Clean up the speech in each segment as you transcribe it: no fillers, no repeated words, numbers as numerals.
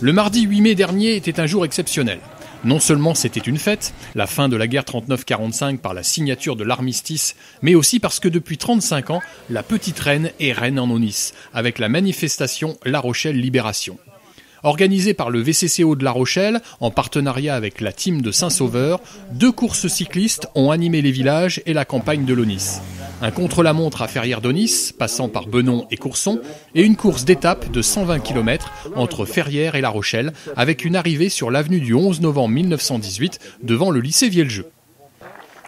Le mardi 8 mai dernier était un jour exceptionnel. Non seulement c'était une fête, la fin de la guerre 39-45 par la signature de l'armistice, mais aussi parce que depuis 35 ans, la petite reine est reine en Aunis, avec la manifestation La Rochelle Libération. Organisée par le VCCO de La Rochelle, en partenariat avec la team de Saint-Sauveur, 2 courses cyclistes ont animé les villages et la campagne de l'Aunis. Un contre-la-montre à Ferrières-d'Aunis, passant par Benon et Courson, et une course d'étape de 120 km entre Ferrières et La Rochelle, avec une arrivée sur l'avenue du 11 novembre 1918, devant le lycée Vieljeu.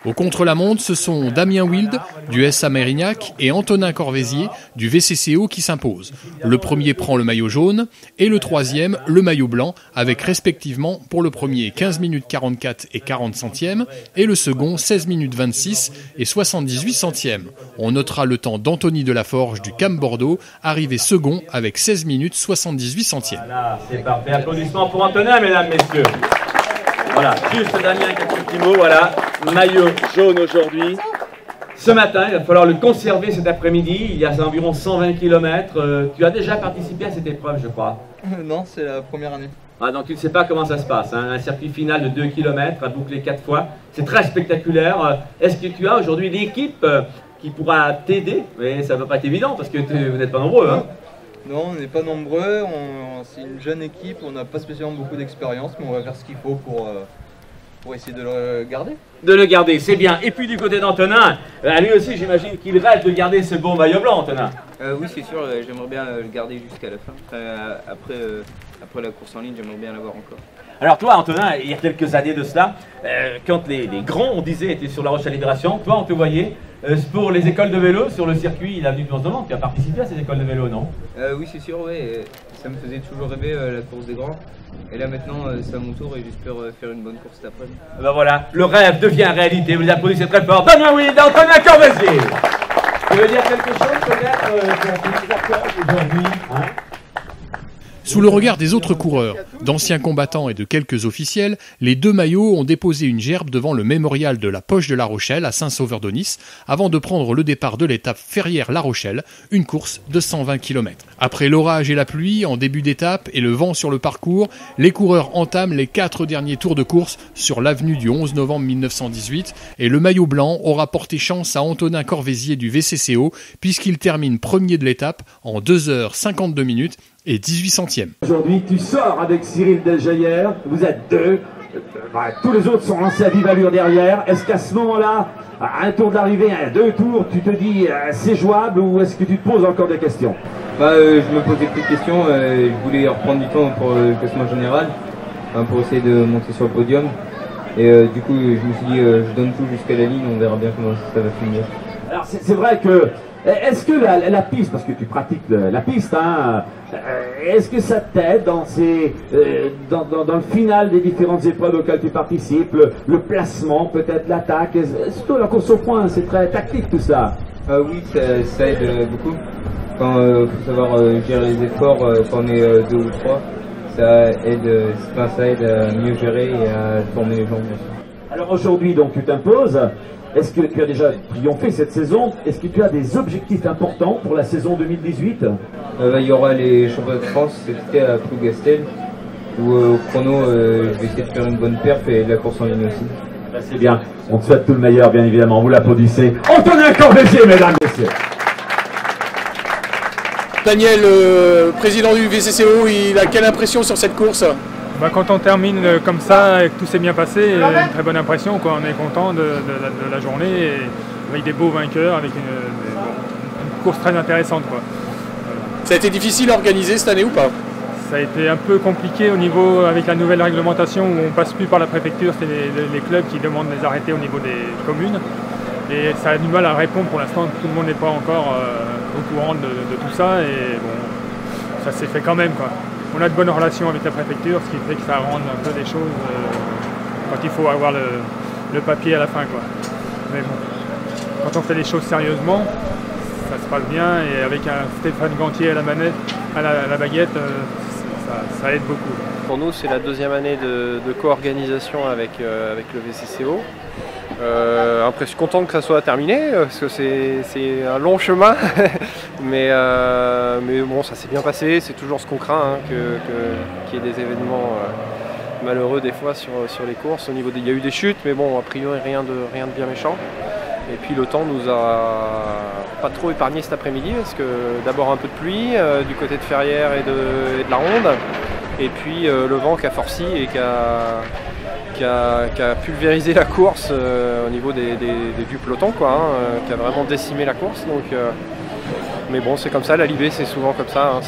Au contre-la-montre, ce sont Damien Wild, du SA Mérignac, et Antonin Corvézier, du VCCO, qui s'imposent. Le premier prend le maillot jaune, et le troisième, le maillot blanc, avec respectivement, pour le premier, 15 minutes 44 et 40 centièmes, et le second, 16 minutes 26 et 78 centièmes. On notera le temps d'Anthony Delaforge, du CAM Bordeaux, arrivé second, avec 16 minutes 78 centièmes. Voilà, c'est parfait. Applaudissements pour Antonin, mesdames, messieurs. Voilà, juste Damien, quelques petits mots, voilà, maillot jaune aujourd'hui. Ce matin, il va falloir le conserver cet après-midi, il y a environ 120 km. Tu as déjà participé à cette épreuve, je crois. Non, c'est la première année. Ah, donc tu ne sais pas comment ça se passe, hein. Un circuit final de 2 km à boucler 4 fois, c'est très spectaculaire. Est-ce que tu as aujourd'hui l'équipe qui pourra t'aider? Mais ça ne va pas être évident parce que vous n'êtes pas nombreux, hein. Non, on n'est pas nombreux, c'est une jeune équipe, on n'a pas spécialement beaucoup d'expérience, mais on va faire ce qu'il faut pour essayer de le garder. De le garder, c'est bien. Et puis du côté d'Antonin, lui aussi j'imagine qu'il rêve de garder ce beau maillot blanc, Antonin. Oui, c'est sûr, j'aimerais bien le garder jusqu'à la fin. Après la course en ligne, j'aimerais bien l'avoir encore. Alors toi, Antonin, il y a quelques années de cela, quand les grands, on disait, étaient sur La Rochelle Libération, toi on te voyait pour les écoles de vélo sur le circuit, l'avenue de Onze-Novembre. Tu as participé à ces écoles de vélo, non? Oui, c'est sûr, ouais. Ça me faisait toujours rêver la course des grands. Et là maintenant, c'est à mon tour et j'espère faire une bonne course cet après-midi. Ben voilà, le rêve devient réalité. Vous les applaudissez très fort. Damien Wild, Antonin Corvézier. Tu veux dire quelque chose peut-être pour les acteurs aujourd'hui, hein? Sous le regard des autres coureurs, d'anciens combattants et de quelques officiels, les 2 maillots ont déposé une gerbe devant le mémorial de la Poche de La Rochelle à Saint-Sauveur-d'Aunis avant de prendre le départ de l'étape Ferrières-La Rochelle, une course de 120 km. Après l'orage et la pluie en début d'étape et le vent sur le parcours, les coureurs entament les 4 derniers tours de course sur l'avenue du 11 novembre 1918 et le maillot blanc aura porté chance à Antonin Corvézier du VCCO puisqu'il termine premier de l'étape en 2h52 minutes et 18 centièmes. Aujourd'hui, tu sors avec Cyril Deljaillère, vous êtes 2, tous les autres sont lancés à vive allure derrière. Est-ce qu'à ce moment-là, à un tour d'arrivée, à 2 tours, tu te dis c'est jouable ou est-ce que tu te poses encore des questions? Je me posais plus de questions, je voulais reprendre du temps pour le classement général, pour essayer de monter sur le podium. Et du coup, je me suis dit, je donne tout jusqu'à la ligne, on verra bien comment ça va finir. Alors c'est vrai que, est-ce que la piste, parce que tu pratiques la piste, hein, est-ce que ça t'aide dans le final des différentes épreuves auxquelles tu participes, le placement, peut-être l'attaque, surtout la course au point, c'est très tactique tout ça. Oui, ça aide beaucoup. Quand faut savoir gérer les efforts quand on est 2 ou 3, ça aide à mieux gérer et à tourner les jambes. Alors aujourd'hui, donc, tu t'imposes. Est-ce que tu as déjà triomphé cette saison? Est-ce que tu as des objectifs importants pour la saison 2018? Il y aura les championnats de France cet été à Plougastel, où au chrono, je vais essayer de faire une bonne perf et de la course en ligne aussi. Ben, c'est bien. On te souhaite tout le meilleur, bien évidemment. Vous l'applaudissez. Antonin Corvézier, mesdames et messieurs. Daniel, président du VCCO, il a quelle impression sur cette course? Quand on termine comme ça et que tout s'est bien passé, une très bonne impression, quoi. On est content de la journée et avec des beaux vainqueurs, avec une course très intéressante, quoi. Ça a été difficile à organiser cette année ou pas? Ça a été un peu compliqué au niveau, avec la nouvelle réglementation où on passe plus par la préfecture, c'est les clubs qui demandent de les arrêter au niveau des communes. Et ça a du mal à répondre pour l'instant, tout le monde n'est pas encore au courant de tout ça et bon, ça s'est fait quand même, quoi. On a de bonnes relations avec la préfecture, ce qui fait que ça rend un peu des choses quand il faut avoir le papier à la fin, quoi. Mais bon, quand on fait les choses sérieusement, ça se passe bien et avec un Stéphane Gantier à la manette, à la baguette, ça aide beaucoup. Pour nous, c'est la 2e année de co-organisation avec le VCCO. Content que ça soit terminé, parce que c'est un long chemin, mais bon, ça s'est bien passé, c'est toujours ce qu'on craint, hein, qu'il y ait des événements malheureux des fois sur les courses. Il y a eu des chutes, mais bon, a priori rien de bien méchant. Et puis le temps nous a pas trop épargné cet après-midi, parce que d'abord un peu de pluie du côté de Ferrières et de la Ronde, et puis le vent qui a forci et qui a pulvérisé la course au niveau du peloton, quoi, hein, qui a vraiment décimé la course. Donc, mais bon, c'est comme ça, la Libé c'est souvent comme ça, hein,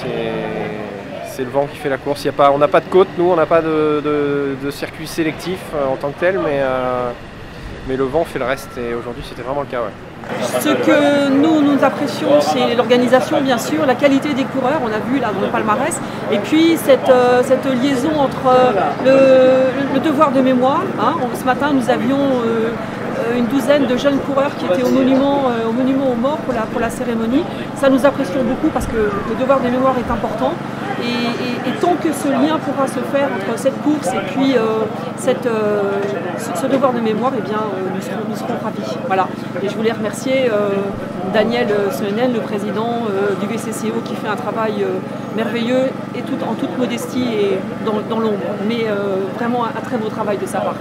c'est le vent qui fait la course. On n'a pas de côte, nous on n'a pas de circuit sélectif en tant que tel, mais le vent fait le reste, et aujourd'hui c'était vraiment le cas. Ouais. Ce que nous apprécions, c'est l'organisation bien sûr, la qualité des coureurs, on a vu là dans le palmarès, et puis cette liaison entre le devoir de mémoire. Hein. Ce matin nous avions une douzaine de jeunes coureurs qui étaient au monument aux morts pour la cérémonie. Ça nous apprécions beaucoup parce que le devoir de mémoire est important. Et tant que ce lien pourra se faire entre cette course et puis ce devoir de mémoire, eh bien, nous serons ravis. Voilà. Et je voulais remercier Daniel Senel, le président du VCCO, qui fait un travail merveilleux et en toute modestie et dans l'ombre. Mais vraiment un très beau travail de sa part.